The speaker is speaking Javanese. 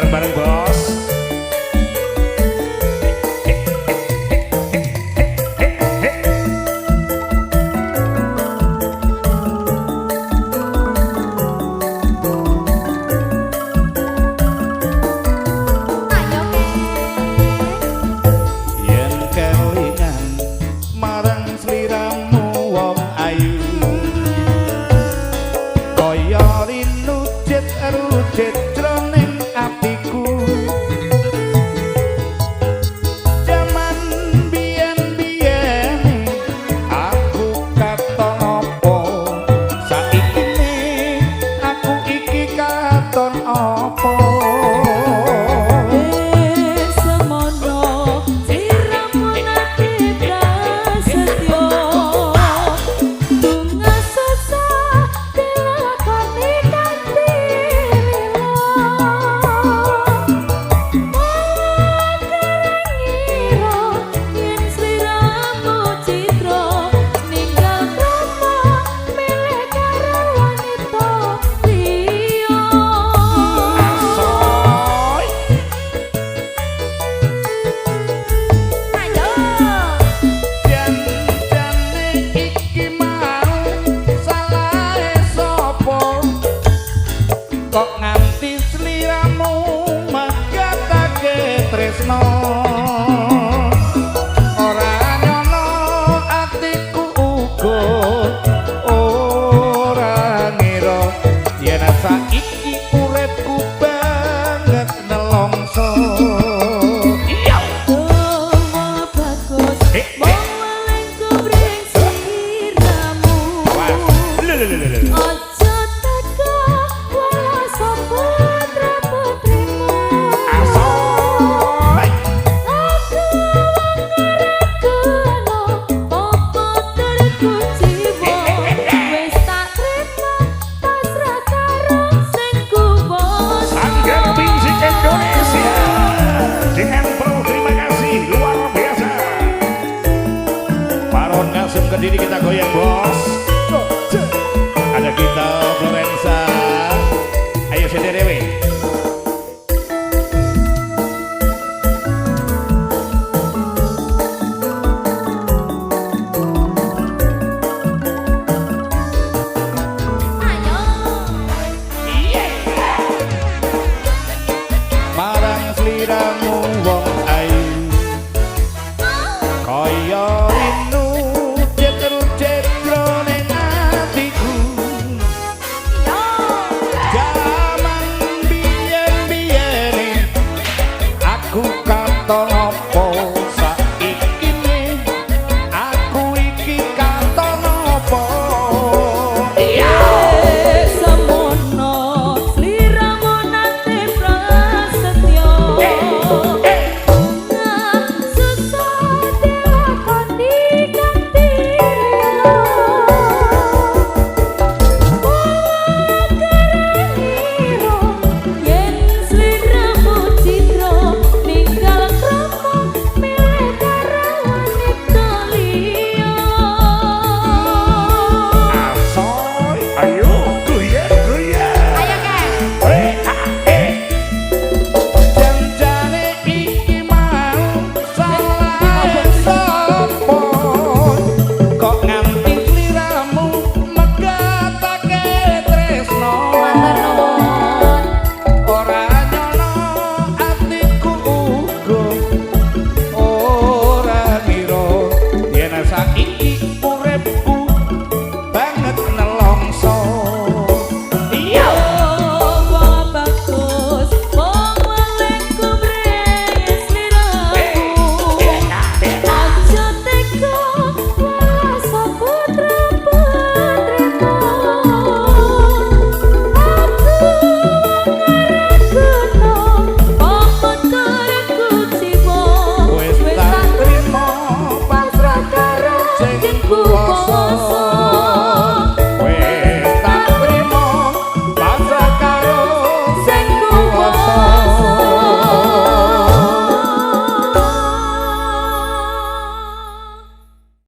bareng-bareng bos. Rujet jroning atiku jaman biyen-biyen aku katon apa saiki aku iki katon apa kok nganti sliramu magatake tresno ora nyono atiku uga ora ngira yen saiki uripku banget nelongso iya bagus mawalengku bring sliramu Kediri kita goyang bos. Ada kita Florensa. Ayo CDRW. Ayo. Marang sliramu wong ayu. Kaya rindu katon apa saiki aku iki katon apa iya semono sliramu nate prasetyo susah dilakoni kanthi Kuasa